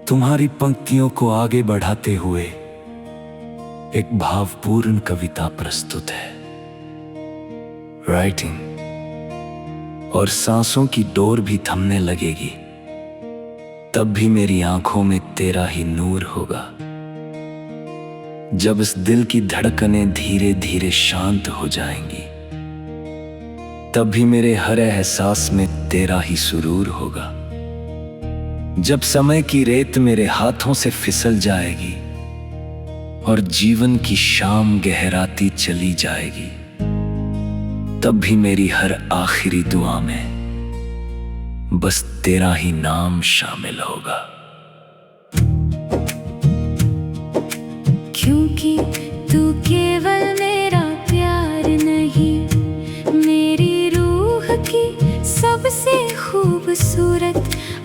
तुम्हारी पंक्तियों को आगे बढ़ाते हुए एक भावपूर्ण कविता प्रस्तुत है। राइटिंग और सांसों की डोर भी थमने लगेगी, तब भी मेरी आंखों में तेरा ही नूर होगा। जब इस दिल की धड़कनें धीरे धीरे शांत हो जाएंगी, तब भी मेरे हर एहसास में तेरा ही सुरूर होगा। जब समय की रेत मेरे हाथों से फिसल जाएगी और जीवन की शाम गहराती चली जाएगी, तब भी मेरी हर आखिरी दुआ में बस तेरा ही नाम शामिल होगा। क्योंकि तू केवल मेरा प्यार नहीं, मेरी रूह की सबसे खूबसूरत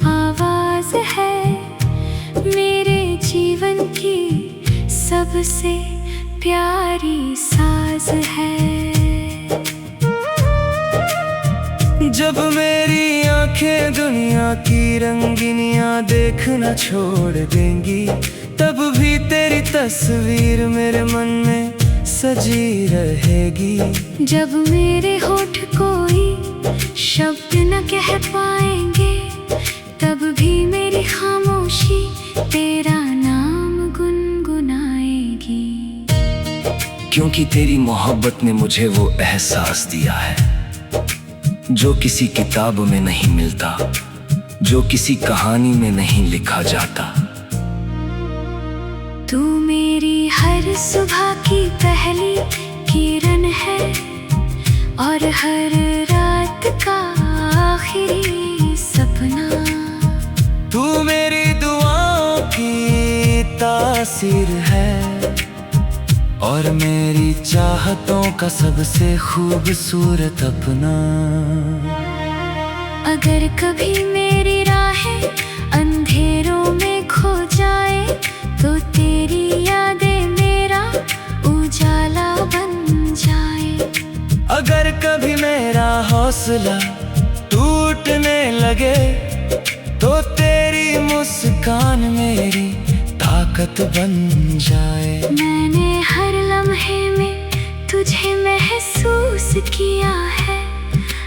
आवाज है, मेरे जीवन की सबसे प्यारी साज है। जब मेरी आंखें दुनिया की रंगीनियां देखना छोड़ देंगी, तब भी तेरी तस्वीर मेरे मन में सजी रहेगी। जब मेरे होठ कोई शब्द न कह पाएंगे, तब भी मेरी खामोशी तेरा नाम गुनगुनाएगी। क्योंकि तेरी मोहब्बत ने मुझे वो एहसास दिया है जो किसी किताब में नहीं मिलता, जो किसी कहानी में नहीं लिखा जाता। तू मेरी हर सुबह की पहली किरण है और हर रात का आखिरी सपना। तू मेरी दुआओं की तासीर है और मेरी चाहतों का सबसे खूबसूरत अपना। अगर कभी मेरी राहें अंधेरों में खो जाए, तो तेरी यादें मेरा उजाला बन जाए। अगर कभी मेरा हौसला टूटने लगे, तो तेरी मुस्कान मेरी ताकत बन जाए। मैंने हर लम्हे में तुझे महसूस किया है,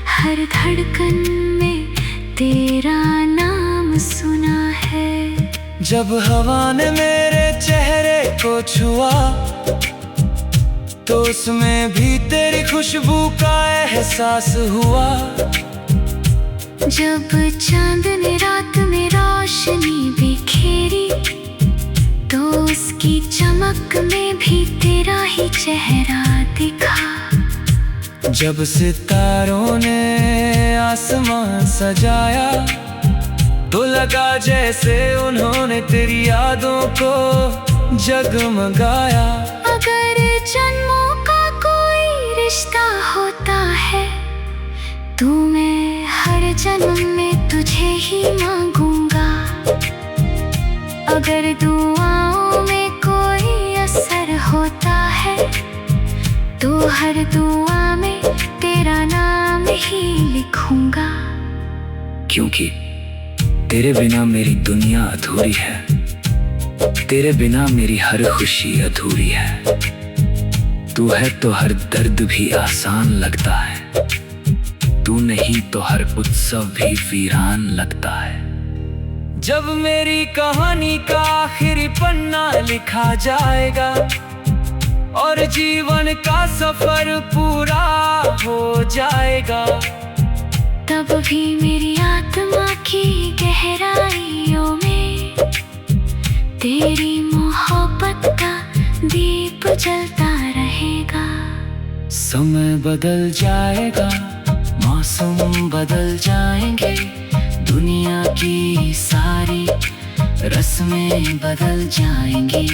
हर धड़कन में तेरा नाम सुना है। जब हवा ने मेरे चेहरे को छुआ, तो उसमें भी तेरी खुशबू का एहसास हुआ। जब चांद ने रात में रोशनी बिखेरी, तो उसकी चमक में भी तेरा ही चेहरा दिखा। जब सितारों ने आसमान सजाया, तो लगा जैसे उन्होंने तेरी यादों को जगमगाया। अगर जन्मों का कोई रिश्ता होता है, तो मैं हर जन्म में तुझे ही मांगूंगा। अगर दुआओं में कोई असर होता है, तो हर दुआ में तेरा नाम ही लिखूंगा। क्योंकि तेरे बिना मेरी दुनिया अधूरी है, तेरे बिना मेरी हर खुशी अधूरी है। तू है तो हर दर्द भी आसान लगता है, तू नहीं तो हर उत्सव भी वीरान लगता है। जब मेरी कहानी का आखिरी पन्ना लिखा जाएगा और जीवन का सफर पूरा हो जाएगा, तब भी मेरी आत्मा की गहराइयों में तेरी मोहब्बत का दीप जलता रहेगा। समय बदल जाएगा, मौसम बदल जाएंगे, दुनिया की सारी रस्में बदल जाएंगी,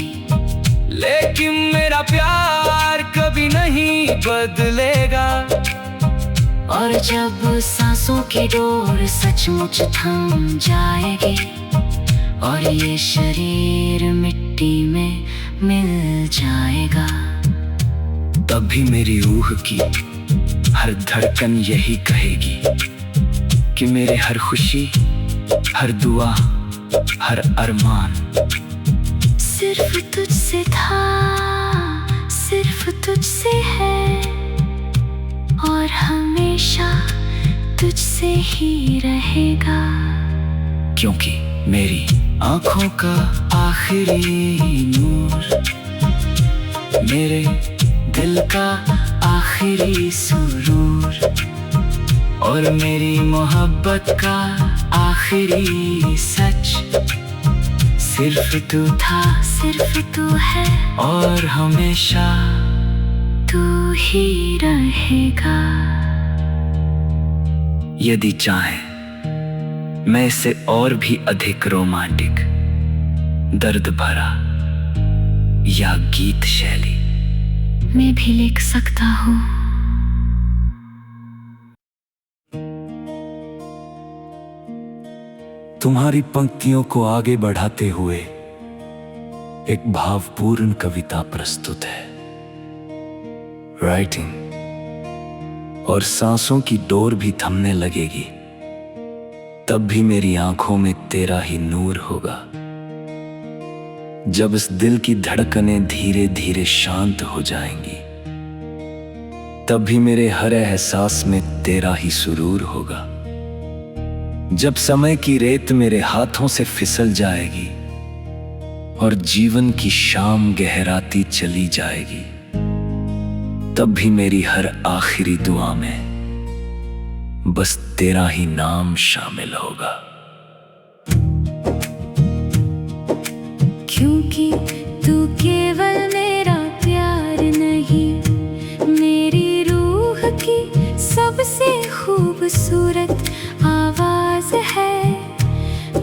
लेकिन मेरा प्यार कभी नहीं बदलेगा। और जब सांसों की डोर सचमुच थम जाएगी और ये शरीर मिट्टी में मिल जाएगा, तब भी मेरी रूह की हर धड़कन यही कहेगी कि मेरे हर खुशी, हर दुआ हर अरमान सिर्फ तुझसे था, सिर्फ तुझसे है, और हमेशा तुझसे ही रहेगा। क्योंकि मेरी आंखों का आखिरी नूर, मेरे दिल का आखिरी सुरूर, और मेरी मोहब्बत का आखिरी सच सिर्फ तू था, सिर्फ तू है, और हमेशा तू ही रहेगा। यदि चाहे मैं इससे और भी अधिक रोमांटिक, दर्द भरा या गीत शैली मैं भी लिख सकता हूँ। तुम्हारी पंक्तियों को आगे बढ़ाते हुए एक भावपूर्ण कविता प्रस्तुत है। राइटिंग और सांसों की डोर भी थमने लगेगी, तब भी मेरी आंखों में तेरा ही नूर होगा। जब इस दिल की धड़कनें धीरे धीरे शांत हो जाएंगी, तब भी मेरे हर एहसास में तेरा ही सुरूर होगा। जब समय की रेत मेरे हाथों से फिसल जाएगी और जीवन की शाम गहराती चली जाएगी, तब भी मेरी हर आखिरी दुआ में बस तेरा ही नाम शामिल होगा। क्योंकि तू केवल मेरा प्यार नहीं, मेरी रूह की सबसे खूबसूरत आवाज है,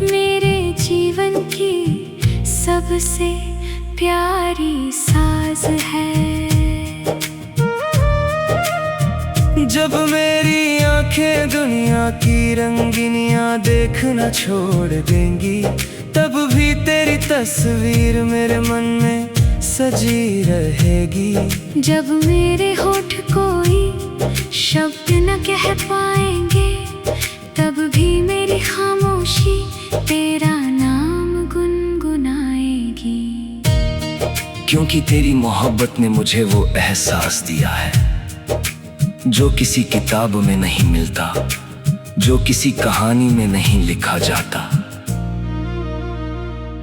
मेरे जीवन की सबसे प्यारी साज है। जब मेरी आंखें दुनिया की रंगीनियां देखना छोड़ देंगी, तब भी तेरी तस्वीर मेरे मन में सजी रहेगी। जब मेरे होठ कोई शब्द न कह पाएंगे, तब भी मेरी खामोशी तेरा नाम गुनगुनाएगी। क्योंकि तेरी मोहब्बत ने मुझे वो एहसास दिया है जो किसी किताब में नहीं मिलता, जो किसी कहानी में नहीं लिखा जाता।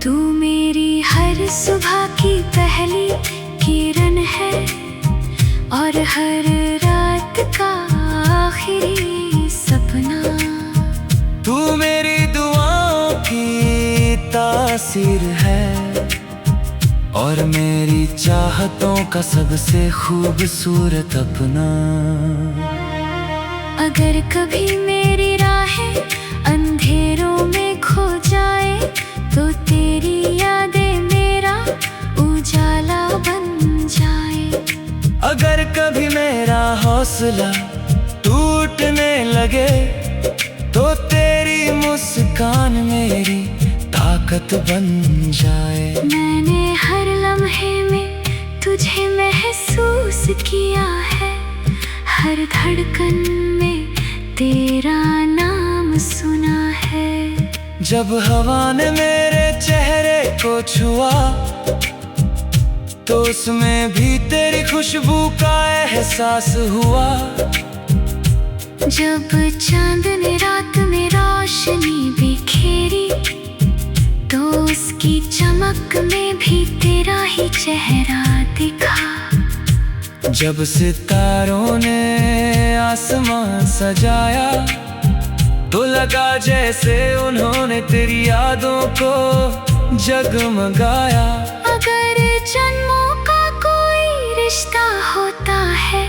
तू मेरी हर सुबह की पहली किरण है, और हर रात का आखिरी सपना। तू मेरी दुआओं की तासीर है, और मेरी चाहतों का सबसे खूबसूरत अपना। अगर कभी मेरी राहें अंधेरों में खो जाए, तो तेरी यादें मेरा उजाला बन जाए। अगर कभी मेरा हौसला टूटने लगे, तो तेरी मुस्कान मेरी ताकत बन जाए। मैंने हर लम्हे में तुझे महसूस किया है, हर धड़कन में तेरा नाम सुना है। जब हवा ने मेरे चेहरे को छुआ, तो उसमें भी तेरी खुशबू का एहसास हुआ। जब चांद ने रात में रोशनी बिखेरी, तो उसकी चमक में भी तेरा ही चेहरा दिखा। जब सितारों ने आसमान सजाया, तो लगा जैसे उन्होंने तेरी यादों को जगमगाया। अगर जन्मों का कोई रिश्ता होता है,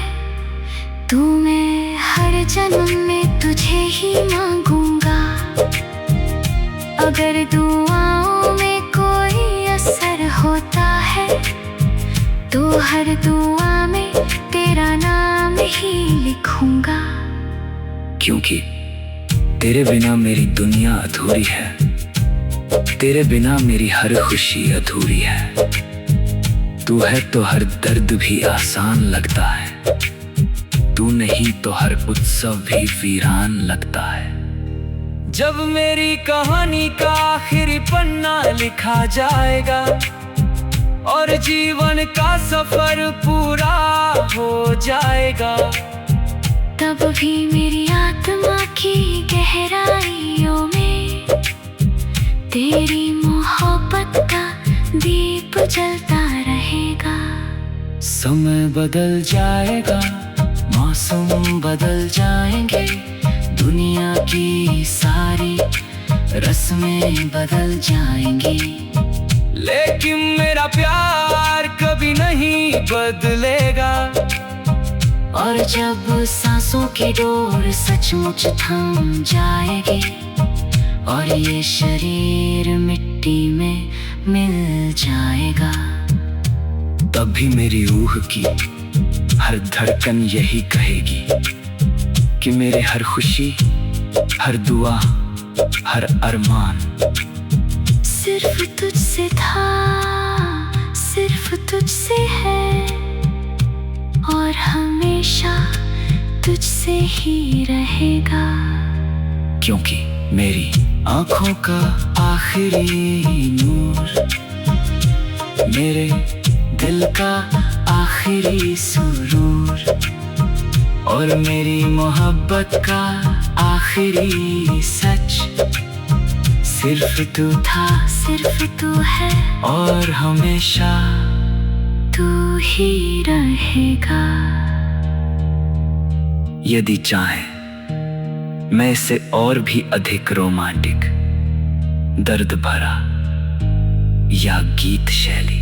तो मैं हर जन्म में तुझे ही मांगूंगा। अगर दुआओं में कोई असर होता है, तो हर दुआ में तेरा नाम ही लिखूंगा। क्योंकि तेरे बिना मेरी दुनिया अधूरी है, तेरे बिना मेरी हर खुशी अधूरी है। तू है तो हर दर्द भी आसान लगता है, तू नहीं तो हर उत्सव भी वीरान लगता है। जब मेरी कहानी का आखिरी पन्ना लिखा जाएगा और जीवन का सफर पूरा हो जाएगा, तब भी मेरी आत्मा की गहराइयों में तेरी मोहब्बत का दीप जलता रहेगा। समय बदल जाएगा, मौसम बदल जाएंगे, दुनिया की सारी रस्में बदल जाएंगी, लेकिन मेरा प्यार कभी नहीं बदलेगा। और जब सांसों की डोर सचमुच थम जाएगी और ये शरीर मिट्टी में मिल जाएगा, तब भी मेरी रूह की हर धड़कन यही कहेगी कि मेरे हर खुशी, हर दुआ, हर अरमान सिर्फ तुझसे था, सिर्फ तुझसे है और हमेशा तुझसे ही रहेगा। क्योंकि मेरी आँखों का आखिरी नूर, मेरे दिल का आखिरी सुरूर और मेरी मोहब्बत का आखिरी सच सिर्फ तू था, सिर्फ तू है और हमेशा तू ही रहेगा। यदि चाहे मैं इसे और भी अधिक रोमांटिक, दर्द भरा या गीत शैली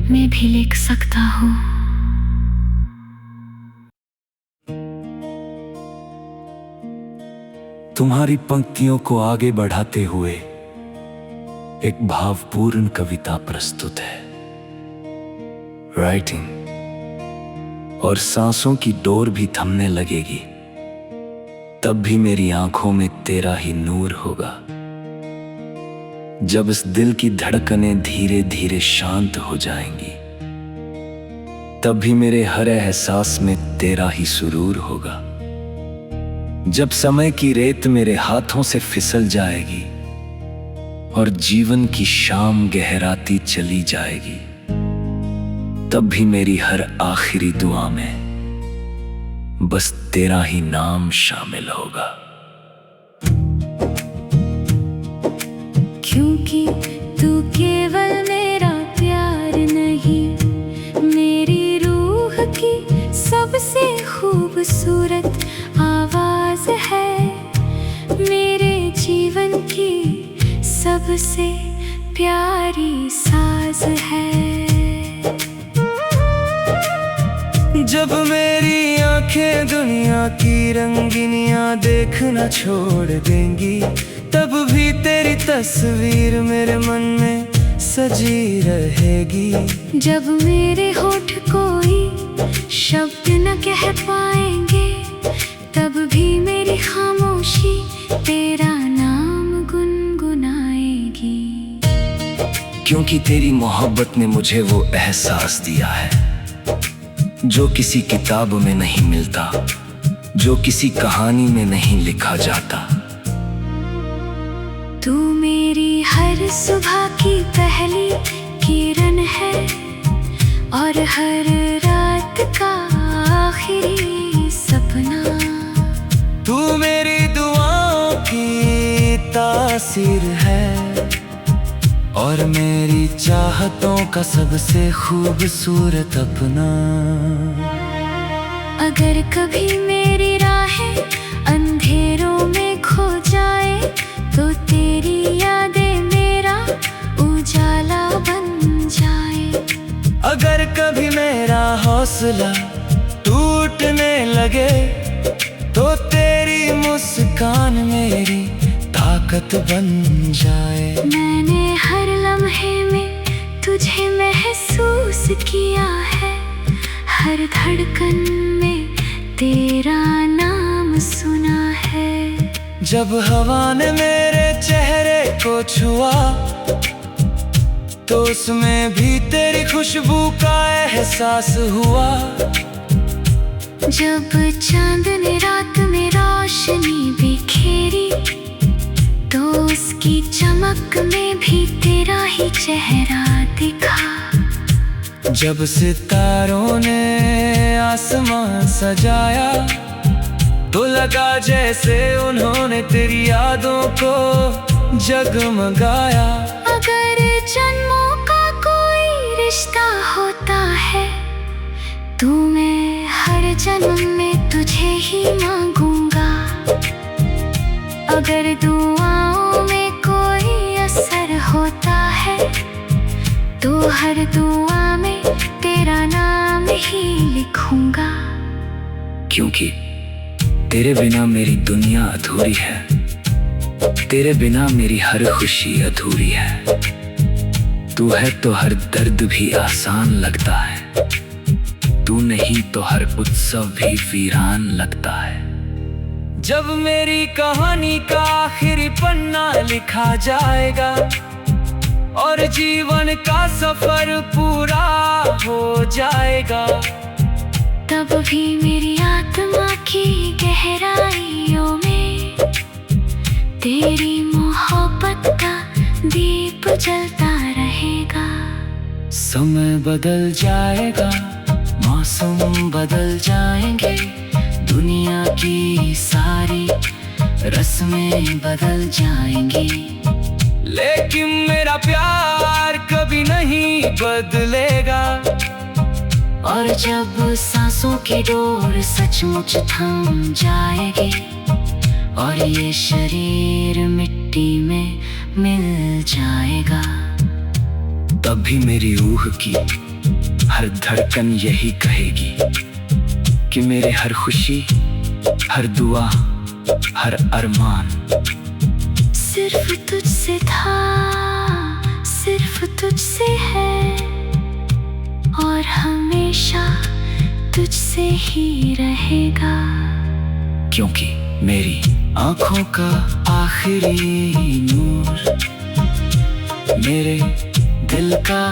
मैं भी लिख सकता हूँ। तुम्हारी पंक्तियों को आगे बढ़ाते हुए एक भावपूर्ण कविता प्रस्तुत है। राइटिंग और सांसों की डोर भी थमने लगेगी, तब भी मेरी आंखों में तेरा ही नूर होगा। जब इस दिल की धड़कनें धीरे धीरे शांत हो जाएंगी, तब भी मेरे हर एहसास में तेरा ही सुरूर होगा। जब समय की रेत मेरे हाथों से फिसल जाएगी और जीवन की शाम गहराती चली जाएगी, तब भी मेरी हर आखिरी दुआ में बस तेरा ही नाम शामिल होगा। क्योंकि तू केवल मेरा प्यार नहीं, मेरी रूह की सबसे खूबसूरत आवाज है, मेरे जीवन की सबसे प्यारी साज है। जब मेरी आंखें दुनिया की रंगीनियां देखना छोड़ देंगी, तब भी तेरी तस्वीर मेरे मन में सजी रहेगी। जब मेरे होठ कोई शब्द न कह पाएंगे, तब भी मेरी खामोशी तेरा नाम गुनगुनाएगी। क्योंकि तेरी मोहब्बत ने मुझे वो एहसास दिया है जो किसी किताब में नहीं मिलता, जो किसी कहानी में नहीं लिखा जाता। तू मेरी हर सुबह की पहली किरण है और हर रात का आखिरी सपना। तू मेरी दुआओं की तासीर है और मेरी चाहतों का सबसे खूबसूरत अपना। अगर कभी मेरी राहें अंधेरों में खो जाए, तो तेरी यादें मेरा उजाला बन जाए। अगर कभी मेरा हौसला टूटने लगे, तो तेरी मुस्कान मेरी ताकत बन जाए। मैंने हर लम्हे में तुझे महसूस किया है, हर धड़कन में तेरा नाम सुना है। जब हवा ने मेरे चेहरे को छुआ, तो उसमें भी तेरी खुशबू का एहसास हुआ। जब चांद ने रात में रोशनी बिखेरी, की चमक में भी तेरा ही चेहरा दिखा। जब सितारों ने आसमां सजाया तो लगा जैसे उन्होंने तेरी यादों को जगमगाया। अगर जन्मों का कोई रिश्ता होता है तो मैं हर जन्म में तुझे ही मांगूंगा। अगर दुआओं में कोई असर होता है तो हर दुआ में तेरा नाम ही लिखूंगा। क्योंकि तेरे बिना मेरी दुनिया अधूरी है, तेरे बिना मेरी हर खुशी अधूरी है। तू है तो हर दर्द भी आसान लगता है, तू नहीं तो हर उत्सव भी वीरान लगता है। जब मेरी कहानी का आखिरी पन्ना लिखा जाएगा और जीवन का सफर पूरा हो जाएगा, तब भी मेरी आत्मा की गहराइयों में तेरी मोहब्बत का दीप जलता रहेगा। समय बदल जाएगा, मौसम बदल जाएंगे, दुनिया की सारी रस्में बदल जाएंगी, लेकिन मेरा प्यार कभी नहीं बदलेगा। और जब सांसों की डोर सचमुच थम जाएगी और ये शरीर मिट्टी में मिल जाएगा, तब भी मेरी रूह की हर धड़कन यही कहेगी कि मेरे हर खुशी, हर दुआ, हर अरमान सिर्फ तुझसे था, सिर्फ तुझसे है और हमेशा तुझसे ही रहेगा। क्योंकि मेरी आँखों का आखिरी नूर, मेरे दिल का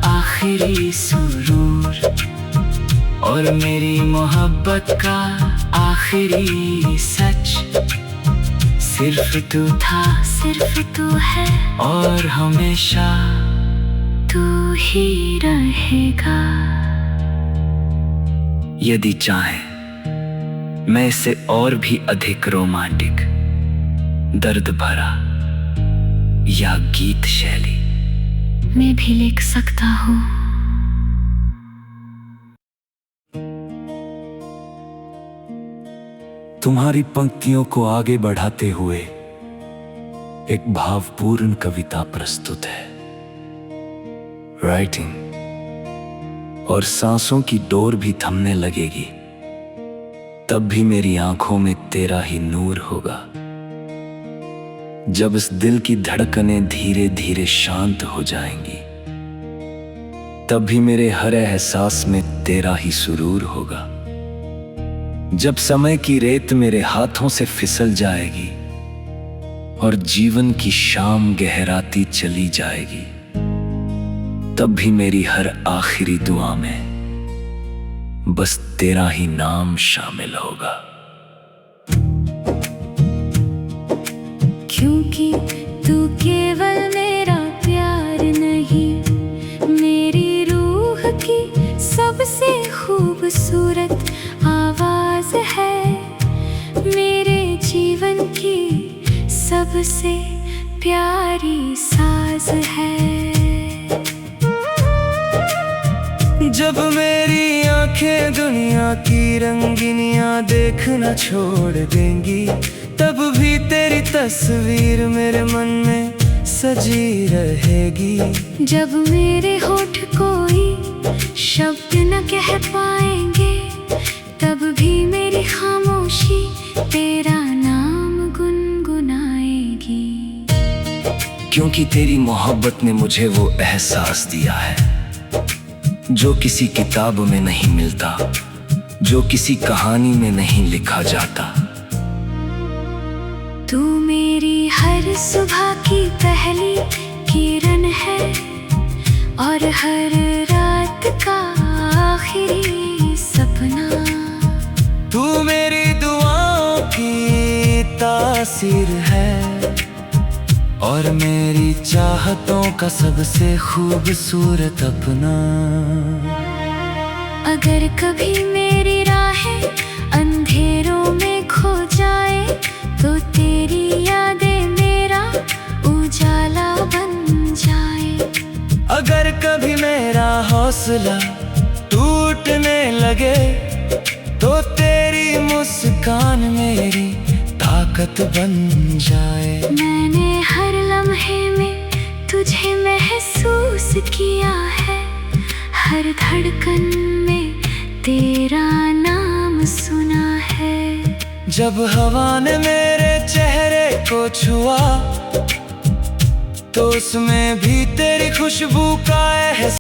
आखिरी सुरूर और मेरी मोहब्बत का आखिरी सच सिर्फ तू था, सिर्फ तू है और हमेशा तू ही रहेगा। यदि चाहे मैं इससे और भी अधिक रोमांटिक, दर्द भरा या गीत शैली मैं भी लिख सकता हूँ। तुम्हारी पंक्तियों को आगे बढ़ाते हुए एक भावपूर्ण कविता प्रस्तुत है। राइटिंग और सांसों की डोर भी थमने लगेगी, तब भी मेरी आंखों में तेरा ही नूर होगा। जब इस दिल की धड़कनें धीरे धीरे शांत हो जाएंगी, तब भी मेरे हर एहसास में तेरा ही सुरूर होगा। जब समय की रेत मेरे हाथों से फिसल जाएगी और जीवन की शाम गहराती चली जाएगी, तब भी मेरी हर आखिरी दुआ में बस तेरा ही नाम शामिल होगा। क्योंकि तू केवल मेरा प्यार नहीं, मेरी रूह की सबसे खूबसूरत आवाज है, मेरे जीवन की सबसे प्यारी साज है। जब मेरी आंखें दुनिया की रंगीनियां देखना छोड़ देंगी, तब भी तेरी तस्वीर मेरे मन में सजी रहेगी। जब मेरे होठ कोई शब्द न कह पाएंगे, तब भी मेरी खामोशी तेरा नाम गुनगुनाएगी। क्योंकि तेरी मोहब्बत ने मुझे वो एहसास दिया है जो किसी किताब में नहीं मिलता, जो किसी कहानी में नहीं लिखा जाता। तू मेरी हर सुबह की पहली किरण है और हर रात का आखिरी सपना। तू मेरी दुआओं की तासीर है और और मेरी चाहतों का सबसे खूबसूरत अपना। अगर कभी मेरी राहें अंधेरों में खो जाए तो तेरी यादें मेरा उजाला बन जाए। अगर कभी मेरा हौसला टूटने लगे तो तेरी मुस्कान मेरी ताकत बन जाए। मैंने हर लम्हे में तुझे महसूस किया है, हर धड़कन में तेरा नाम सुना है। जब हवा ने मेरे चेहरे को छुआ तो उसमें भी तेरी खुशबू का एहसास